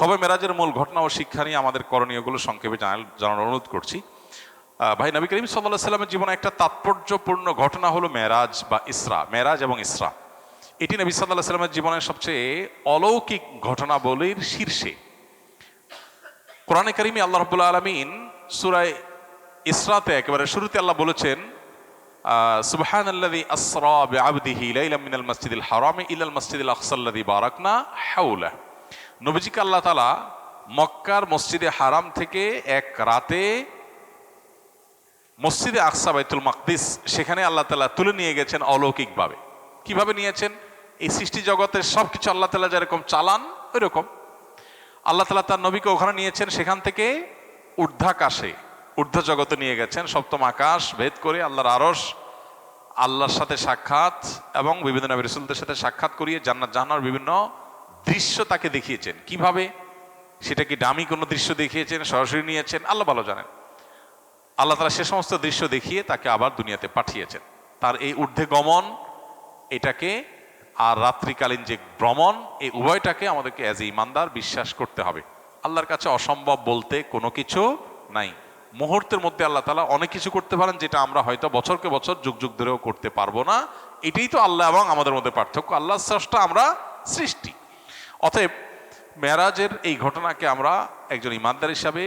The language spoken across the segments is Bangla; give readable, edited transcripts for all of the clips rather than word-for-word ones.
সবে মেরাজের মূল ঘটনা ও শিক্ষা নিয়ে আমাদের করণীয়গুলো সংক্ষেপে জানানোর অনুরোধ করছি। ভাই, নবী করিম সাল্লাল্লাহু আলাইহি সাল্লামের জীবনে একটা তাৎপর্যপূর্ণ ঘটনা হলো মেরাজ বা ইসরা। মেরাজ এবং ইসরা এটি নবী সাল্লাল্লাহু আলাইহি সাল্লামের জীবনের সবচেয়ে অলৌকিক ঘটনাবলীর শীর্ষে। কোরআনে কারিমে আল্লাহ রাব্বুল আলামিন সূরা ইসরাতে একেবারে শুরুতে আল্লাহ বলেছেন, সুবহানাল্লাযী আসরা বিআবদিহি লাইলাম মিনাল মাসজিদিল হারামি ইলাল মাসজিদিল আকসাল্লাযী বারাকনা হাওলা। নবীজিকে আল্লাহ তাআলা মক্কার মসজিদে হারাম থেকে এক রাতে মসজিদে আকসা বাইতুল মাকদিস, সেখানে আল্লাহ তাআলা তুলে নিয়ে গেছেন অলৌকিকভাবে। কিভাবে নিয়েছেন? এই সৃষ্টি জগতের সবকিছু আল্লাহ তাআলা যেরকম চালান ওই রকম আল্লাহ তাআলা তার নবীকে ওখানে নিয়েছেন। সেখান থেকে ঊর্ধ্বাকাশে, ঊর্ধ্ব জগতে নিয়ে গেছেন, সপ্তম আকাশ ভেদ করে আল্লাহর আরশ, আল্লাহর সাথে সাক্ষাৎ এবং বিভিন্ন নবী রাসূলদের সাথে সাক্ষাৎ করিয়ে জান্নাত জাহান্নামের বিভিন্ন দৃশ্য তাকে দেখিয়েছেন। কিভাবে? সেটা কি দামি কোনো দৃশ্য দেখিয়েছেন, সরাসরি নিয়েছেন, আল্লাহ ভালো জানেন। আল্লাহ তাআলা সে সমস্ত দৃশ্য দেখিয়ে তাকে আবার দুনিয়াতে পাঠিয়েছেন। তার এই ঊর্ধ্বে গমন এটাকে আর রাত্রিকালীন যে ভ্রমণ, এই উভয়টাকে আমাদেরকে অ্যাজ এ ইমানদার বিশ্বাস করতে হবে। আল্লাহর কাছে অসম্ভব বলতে কোনো কিছু নাই। মুহূর্তের মধ্যে আল্লাহ তাআলা অনেক কিছু করতে পারেন, যেটা আমরা হয়তো বছরকে বছর যুগ যুগ ধরেও করতে পারবো না। এটাই তো আল্লাহ এবং আমাদের মধ্যে পার্থক্য। আল্লাহ স্রষ্টা, আমরা সৃষ্টি। অতএব মেরাজের এই ঘটনাকে আমরা একজন ইমানদার হিসাবে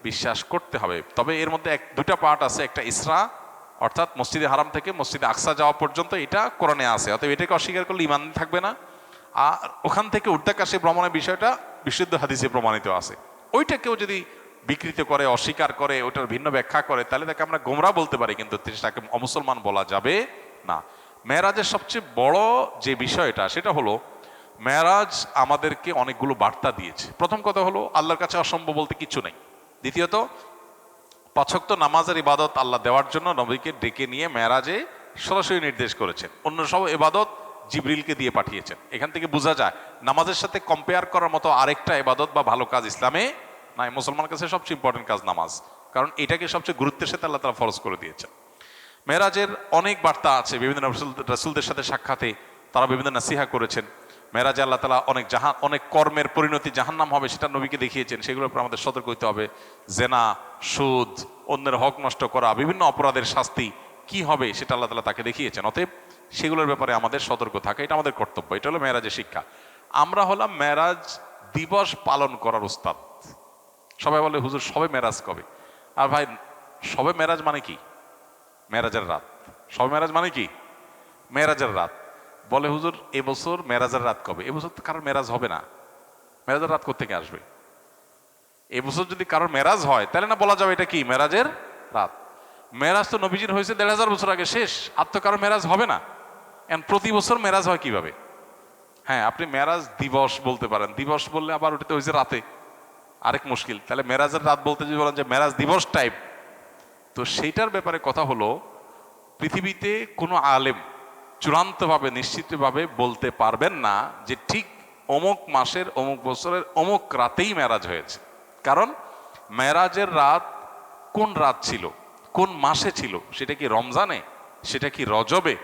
বিশ্বাস করতে হবে। তবে এর মধ্যে দুইটা পার্ট আছে। একটা ইসরা, অর্থাৎ মসজিদে হারাম থেকে মসজিদে আকসা যাওয়া পর্যন্ত, এটা কোরআনে আছে। অতএব এটাকে অস্বীকার করলে ইমান থাকবে না। আর ওখান থেকে ঊর্ধ্বাকাশে ভ্রমণের বিষয়টা বিশুদ্ধ হাদিসে প্রমাণিত আছে। ওইটা কেউ যদি বিকৃত করে, অস্বীকার করে, ওইটার ভিন্ন ব্যাখ্যা করে, তাহলে তাকে আমরা গোমরা বলতে পারি, কিন্তু তাকে অমুসলমান বলা যাবে না। মেরাজের সবচেয়ে বড় যে বিষয়টা, সেটা হলো মেরাজ আমাদেরকে অনেকগুলো বার্তা দিয়েছে। প্রথম কথা হলো আল্লাহর কাছে অসম্ভব বলতে কিছু নেই। দ্বিতীয়ত, 5 ওয়াক্ত নামাজের ইবাদত আল্লাহ দেওয়ার জন্য নবীকে ডেকে নিয়ে মেরাজে সরাসরি নির্দেশ করেছেন। অন্য সব ইবাদত জিবরিলকে দিয়ে পাঠিয়েছেন। এখান থেকে বোঝা যায় নামাজের সাথে কম্পেয়ার করার মতো আরেকটা ইবাদত বা ভালো কাজ ইসলামে নাই। মুসলমানের কাছে সবচেয়ে ইম্পর্টেন্ট কাজ নামাজ, কারণ এটাকে সবচেয়ে গুরুত্বের সাথে আল্লাহ তাআলা ফরজ করে দিয়েছেন। মেরাজের অনেক বার্তা আছে। বিভিন্ন রাসূলদের সাথে সাক্ষাতে তারা বিভিন্ন নাসিহা করেছেন। মেরাজে আল্লাহ তাআলা অনেক কর্মের পরিণতি জাহান্নাম হবে সেটা নবীকে দেখিয়েছেন। সেগুলোর উপর আমাদের সতর্ক হতে হবে। জেনা, সুদ, অন্যের হক নষ্ট করা, বিভিন্ন অপরাধের শাস্তি কি হবে সেটা আল্লাহ তাআলা তাকে দেখিয়েছেন। অতএব সেগুলোর ব্যাপারে আমাদের সতর্ক থাকা, এটা আমাদের কর্তব্য। এটা হলো মেরাজের শিক্ষা। আমরা হলাম মেরাজ দিবস পালন করার উস্তাদ। সবাই বলে, হুজুর সবে মেরাজ কবে? আর ভাই, সবে মেরাজ মানে কি? মেরাজের রাত। সবে মেরাজ মানে কি? মেরাজের রাত। বলে, হুজুর এবছর মেরাজের রাত কবে? এবছর তো কারোর মেরাজ হবে না। মেরাজের রাত কোত্থেকে আসবে? এবছর যদি কারোর মেরাজ হয়, তাহলে না বলা যাবে এটা কি মেরাজের রাত। মেরাজ তো নবীজির হয়েছে 1500 বছর আগে, শেষ। আর তো কারোর মেরাজ হবে না। এখন প্রতি বছর মেরাজ হয় কিভাবে? হ্যাঁ, আপনি মেরাজ দিবস বলতে পারেন। দিবস বললে আবার ওটাতে হয়েছে রাতে, আরেক মুশকিল। তাহলে মেরাজের রাত বলতে যদি বলেন যে মেরাজ দিবস টাইপ, তো সেইটার ব্যাপারে কথা হলো, পৃথিবীতে কোনো আলেম চূড়ান্তভাবে নিশ্চিতভাবে বলতে পারবেন না যে ঠিক অমুক মাসের অমুক বছরের অমুক রাতেই মেরাজ হয়েছে। কারণ মেরাজের রাত কোন রাত ছিল, কোন মাসে ছিল, সেটা কি রমজানে, সেটা কি রজবে,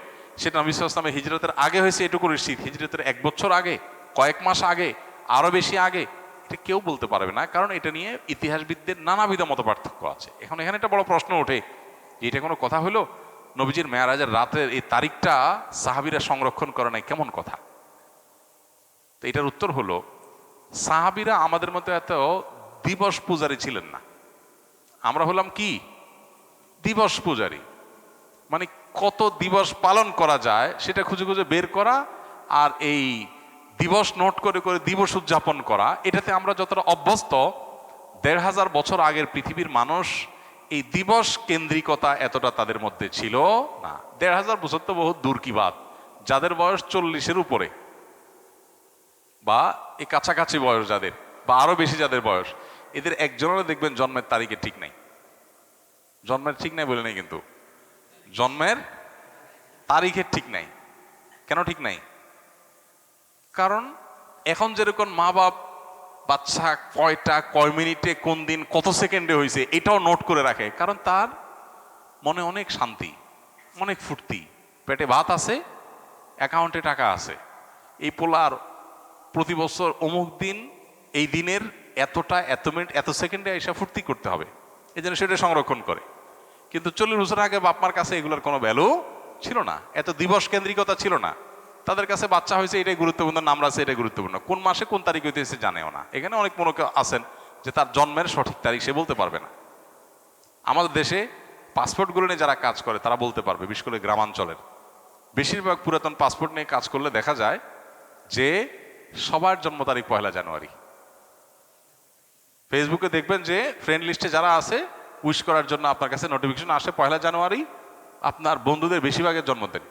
সেটা নবী সাল্লাল্লাহু আলাইহি ওয়াসাল্লামের হিজরতের আগে হয়েছে এটুকু নিশ্চিত, হিজরতের 1 বছর আগে, কয়েক মাস আগে, আরো বেশি আগে, এটা কেউ বলতে পারবে না। কারণ এটা নিয়ে ইতিহাসবিদদের নানাবিধ মত পার্থক্য আছে। এখানে একটা বড় প্রশ্ন ওঠে যে এটা কোনো কথা হলো? নবীজির মেরাজের রাতের এই তারিখটা সাহাবীরা সংরক্ষণ করে নাই, কেমন কথা? তো এটার উত্তর হলো, সাহাবীরা আমাদের মতো এত দিবস পূজারী ছিলেন না। আমরা হলাম কি? দিবস পূজারী। মানে কত দিবস পালন করা যায় সেটা খুঁজে খুঁজে বের করা, আর এই দিবস নোট করে করে দিবস উদযাপন করা, এটাতে আমরা যতটা অভ্যস্ত, 1500 বছর আগের পৃথিবীর মানুষ এই দিবস কেন্দ্রিকতা এতটা তাদের মধ্যে ছিল না। 1500 বছর তো বহুত দূর কি বাত। যাদের বয়স 40-এর উপরে বা এই কাছাকাছি বয়স যাদের, বা আরো বেশি যাদের বয়স, এদের একজনেরও দেখবেন জন্মের তারিখে ঠিক নাই। জন্মের ঠিক নাই বলে নেই, কিন্তু জন্মের তারিখের ঠিক নাই। কেন ঠিক নাই? কারণ এখন যেরকম মা বাপ বাচ্চা কয়টা, কয় মিনিটে, কোন দিন, কত সেকেন্ডে হয়েছে এটাও নোট করে রাখে। কারণ তার মনে অনেক শান্তি, অনেক ফুর্তি, পেটে ভাত আছে, অ্যাকাউন্টে টাকা আছে। এই পোলার প্রতি বছর অমুক দিন এই দিনের এতটা এত মিনিট এত সেকেন্ডে এসে ফুর্তি করতে হবে, এই জন্য সেটা সংরক্ষণ করে। কিন্তু 40 বছর আগে বাপমার কাছে এগুলোর কোনো ভ্যালু ছিল না, এত দিবস কেন্দ্রিকতা ছিল না। তাদের কাছে বাচ্চা হয়েছে এটাই গুরুত্বপূর্ণ, নাম আছে এটাই গুরুত্বপূর্ণ, কোন মাসে কোন তারিখ হইতেছে জানেও না। এখানে অনেক মনে আছেন যে তার জন্মের সঠিক তারিখ সে বলতে পারবে না। আমাদের দেশে পাসপোর্টগুলো নিয়ে যারা কাজ করে তারা বলতে পারবে, বিশেষ করে গ্রামাঞ্চলের বেশিরভাগ পুরাতন পাসপোর্ট নিয়ে কাজ করলে দেখা যায় যে সবার জন্ম তারিখ 1 জানুয়ারি। ফেসবুকে দেখবেন যে ফ্রেন্ড লিস্টে যারা আছে উইশ করার জন্য আপনার কাছে নোটিফিকেশন আসে 1 জানুয়ারি, আপনার বন্ধুদের বেশিরভাগের জন্মদিন,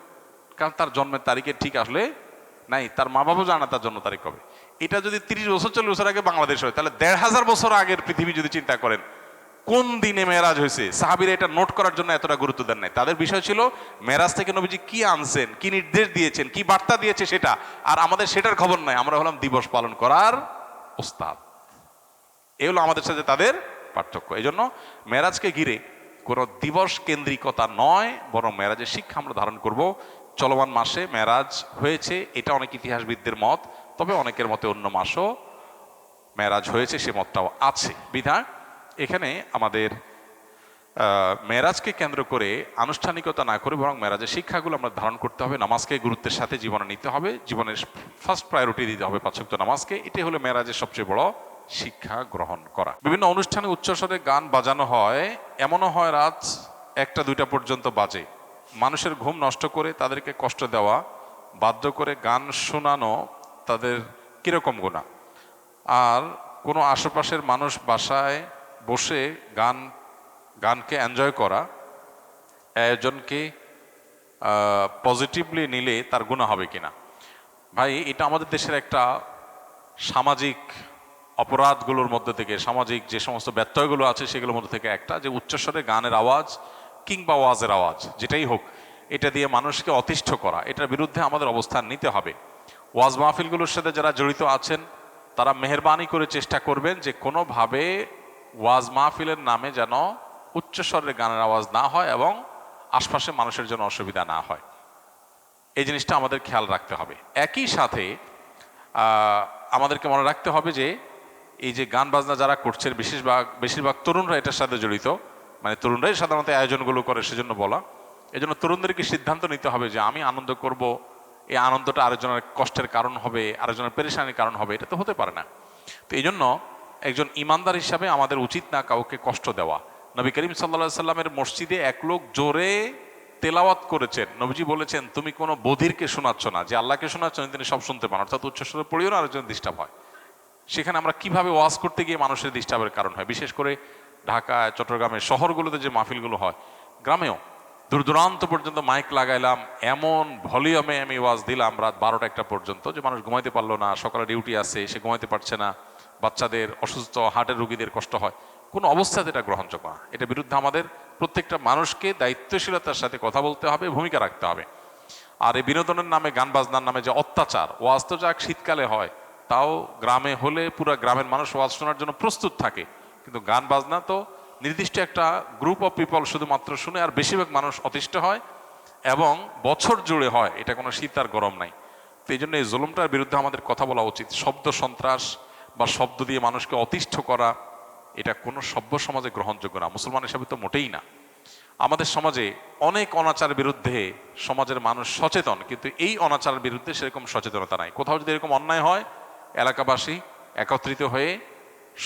কারণ তার জন্মের তারিখে ঠিক আসলে নাই, তার মা বাবাও জানা তার জন্ম তারিখ কবে। এটা যদি 30 বছর 40 বছর আগে বাংলাদেশ হয়, তাহলে 1500 বছর আগের পৃথিবী যদি চিন্তা করেন কোন দিনে মেরাজ হয়েছে, সাহাবীরা এটা নোট করার জন্য এতটা গুরুত্ব দেন নাই। তাদের বিষয় ছিল মেরাজ থেকে নবীজি কি আনছেন, কি নির্দেশ দিয়েছেন, কি বার্তা দিয়েছে সেটা, আর আমাদের সেটার খবর নাই। আমরা হলাম দিবস পালন করার ওস্তাদ। এই হলো আমাদের সাথে তাদের পার্থক্য। এই জন্য মেরাজকে ঘিরে কোনো দিবস কেন্দ্রিকতা নয়, বরং মেরাজের শিক্ষা আমরা ধারণ করব। চলমান মাসে মেরাজ হয়েছে, এটা অনেক ইতিহাসবিদদের মত, তবে অনেকের মতে অন্য মাসও মেরাজ হয়েছে সে মতটাও আছে। বিধায় এখানে আমাদের মেরাজকে কেন্দ্র করে আনুষ্ঠানিকতা না করে বরং মেরাজের শিক্ষাগুলো আমরা ধারণ করতে হবে। নামাজকে গুরুত্বের সাথে জীবনে নিতে হবে, জীবনের ফার্স্ট প্রায়োরিটি দিতে হবে 5 ওয়াক্ত নামাজকে। এটাই হলো মেরাজের সবচেয়ে বড় শিক্ষা গ্রহণ করা। বিভিন্ন অনুষ্ঠানে উচ্চস্বরে গান বাজানো হয়, এমনও হয় রাত 1টা-2টা পর্যন্ত বাজে। মানুষের ঘুম নষ্ট করে তাদেরকে কষ্ট দেওয়া, বাধ্য করে গান শোনানো তাদের কিরকম গুনাহ? আর কোনো আশেপাশের মানুষ বাসায় বসে গানকে এনজয় করা, আয়োজনকে পজিটিভলি নিলে তার গুনাহ হবে কিনা? ভাই, এটা আমাদের দেশের একটা সামাজিক অপরাধগুলোর মধ্যে থেকে, সামাজিক যে সমস্ত ব্যত্যয়গুলো আছে সেগুলোর মধ্যে থেকে একটা, যে উচ্চস্বরে গানের আওয়াজ কিংবা ওয়াজের আওয়াজ যেটাই হোক, এটা দিয়ে মানুষকে অতিষ্ঠ করা, এটার বিরুদ্ধে আমাদের অবস্থান নিতে হবে। ওয়াজ মাহফিলগুলোর সাথে যারা জড়িত আছেন তারা মেহেরবানি করে চেষ্টা করবেন যে কোনোভাবে ওয়াজ মাহফিলের নামে যেন উচ্চস্বরের গানের আওয়াজ না হয় এবং আশপাশে মানুষের জন্য অসুবিধা না হয়। এই জিনিসটা আমাদের খেয়াল রাখতে হবে। একই সাথে আমাদেরকে মনে রাখতে হবে যে এই যে গান বাজনা যারা করছে বেশিরভাগ তরুণরা এটার সাথে জড়িত, মানে তরুণরাই সাধারণত আয়োজনগুলো করে, সেজন্য বলা। এজন্য তরুণদেরকে সিদ্ধান্ত নিতে হবে যে আমি আনন্দ করব, এই আনন্দটা আরেকজনের কষ্টের কারণ হবে, আরেকজনের পেরেশানির কারণ হবে, এটা তো হতে পারে না। তো এই জন্য একজন ইমানদার হিসাবে আমাদের উচিত না কাউকে কষ্ট দেওয়া। নবী করিম সাল্লাল্লাহু সাল্লামের মসজিদে এক লোক জোরে তেলাওয়াত করেছেন, নবীজি বলেছেন তুমি কোনো বধিরকে শোনাচ্ছ না, যে আল্লাহকে শোনাচ্ছ তিনি সব শুনতে পান, অর্থাৎ উচ্চস্বরে পড়িও না, আরেকজন ডিস্টার্ব হয়। সেখানে আমরা কিভাবে ওয়াজ করতে গিয়ে মানুষের ডিস্টার্বের কারণ হয়, বিশেষ করে ঢাকা, চট্টগ্রামের শহরগুলোতে যে মাহফিলগুলো হয়, গ্রামেও দূর দূরান্ত পর্যন্ত মাইক লাগাইলাম, এমন ভলিউমে আমি ওয়াজ দিলাম রাত 12টা-1টা পর্যন্ত যে মানুষ ঘুমাইতে পারলো না, সকালে ডিউটি আছে সে ঘুমাইতে পারছে না, বাচ্চাদের অসুস্থ, হার্টের রোগীদের কষ্ট হয়। কোনো অবস্থাতে এটা গ্রহণযোগ্য না। এটার বিরুদ্ধে আমাদের প্রত্যেকটা মানুষকে দায়িত্বশীলতার সাথে কথা বলতে হবে, ভূমিকা রাখতে হবে। আর এই বিনোদনের নামে, গান বাজনার নামে যে অত্যাচার, ওয়াজ তো যাক শীতকালে হয়, তাও গ্রামে হলে পুরো গ্রামের মানুষ ওয়াজ শোনার জন্য প্রস্তুত থাকে, কিন্তু গান বাজনা তো নির্দিষ্ট একটা গ্রুপ অফ পিপল শুধুমাত্র শুনে, আর বেশিরভাগ মানুষ অতিষ্ঠ হয় এবং বছর জুড়ে হয়, এটা কোনো শীত আর গরম নাই। তো এই জন্য এই জুলুমটার বিরুদ্ধে আমাদের কথা বলা উচিত। শব্দ সন্ত্রাস বা শব্দ দিয়ে মানুষকে অতিষ্ঠ করা, এটা কোনো সভ্য সমাজে গ্রহণযোগ্য না, মুসলমান হিসাবে তো মোটেই না। আমাদের সমাজে অনেক অনাচারের বিরুদ্ধে সমাজের মানুষ সচেতন, কিন্তু এই অনাচারের বিরুদ্ধে সেরকম সচেতনতা নাই। কোথাও যদি এরকম অন্যায় হয়, এলাকাবাসী একত্রিত হয়ে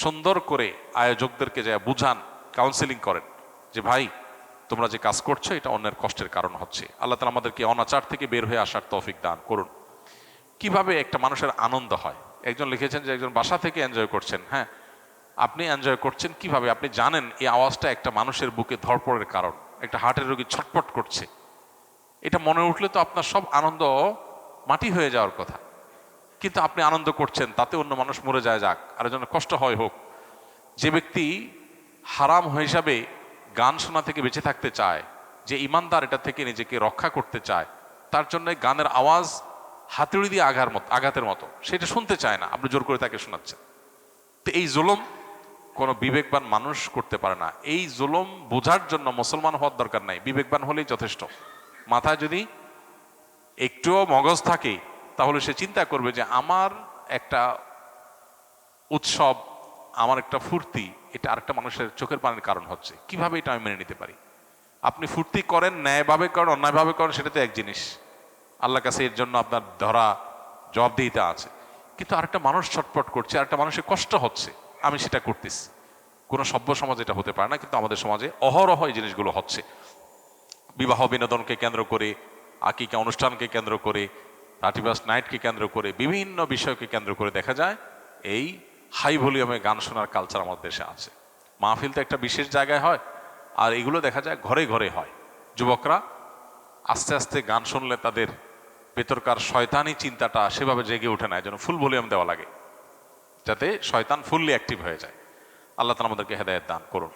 সুন্দর করে আয়োজকদেরকে যা বুঝান, কাউন্সেলিং করেন যে ভাই তোমরা যে কাজ করছো এটা অন্যের কষ্টের কারণ হচ্ছে। আল্লাহ তাআলা আমাদেরকে অনাচার থেকে বের হয়ে আসার তৌফিক দান করুন। কিভাবে একটা মানুষের আনন্দ হয়? একজন লিখেছেন যে একজন বাসা থেকে এনজয় করছেন। হ্যাঁ, আপনি এনজয় করছেন কিভাবে? আপনি জানেন এই আওয়াজটা একটা মানুষের বুকে ধড়পড়ের কারণ, একটা হার্টের রোগী ছটপট করছে, এটা মনে উঠলে তো আপনার সব আনন্দ মাটি হয়ে যাওয়ার কথা, কিন্তু আপনি আনন্দ করছেন, তাতে অন্য মানুষ মরে যায়, যাক, আরেকজনের কষ্ট হয় হোক। যে ব্যক্তি হারাম হিসাবে গান শোনা থেকে বেঁচে থাকতে চায়, যে ইমানদার এটা থেকে নিজেকে রক্ষা করতে চায়, তার জন্য গানের আওয়াজ হাতুড়ি দিয়ে আঘাতের মতো, সেটা শুনতে চায় না, আপনি জোর করে তাকে শোনাচ্ছেন। তো এই জুলুম কোনো বিবেকবান মানুষ করতে পারে না। এই জুলুম বোঝার জন্য মুসলমান হওয়ার দরকার নাই, বিবেকবান হলেই যথেষ্ট। মাথায় যদি একটুও মগজ থাকে তাহলে সে চিন্তা করবে যে আমার একটা উৎসব, আমার একটা ফুর্তি, এটা আরেকটা মানুষের চোখের পানির কারণ হচ্ছে। কিভাবে এটা আমি মেনে নিতে পারি? আপনি ফুর্তি করেন, ন্যায়ভাবে করেন, অন্যায়ভাবে করেন, সেটা তো এক জিনিস। আল্লাহর কাছে এর জন্য আপনার ধরা জবাবদিহিতা আছে। কিন্তু আরেকটা মানুষ ছটফট করছে, আরেকটা মানুষের কষ্ট হচ্ছে, আমি সেটা করতেছি। কোনো সভ্য সমাজ এটা হতে পারে না, কিন্তু আমাদের সমাজে অহরহ এই জিনিসগুলো হচ্ছে। বিবাহ বিনোদনকে কেন্দ্র করে, আকিকা অনুষ্ঠানকে কেন্দ্র করে, 31st নাইটকে কেন্দ্র করে, বিভিন্ন বিষয়কে কেন্দ্র করে দেখা যায় এই হাই ভলিউমে গান শোনার কালচার আমাদের দেশে আছে। মাহফিল তো একটা বিশেষ জায়গায় হয়, আর এগুলো দেখা যায় ঘরে ঘরে হয়। যুবকরা আস্তে আস্তে গান শুনলে তাদের ভেতরকার শয়তানি চিন্তাটা সেভাবে জেগে ওঠে না, যেন ফুল ভলিউম দেওয়া লাগে, যাতে শয়তান ফুললি অ্যাক্টিভ হয়ে যায়। আল্লাহ তাআলা আমাদেরকে হেদায়েত দান করুন।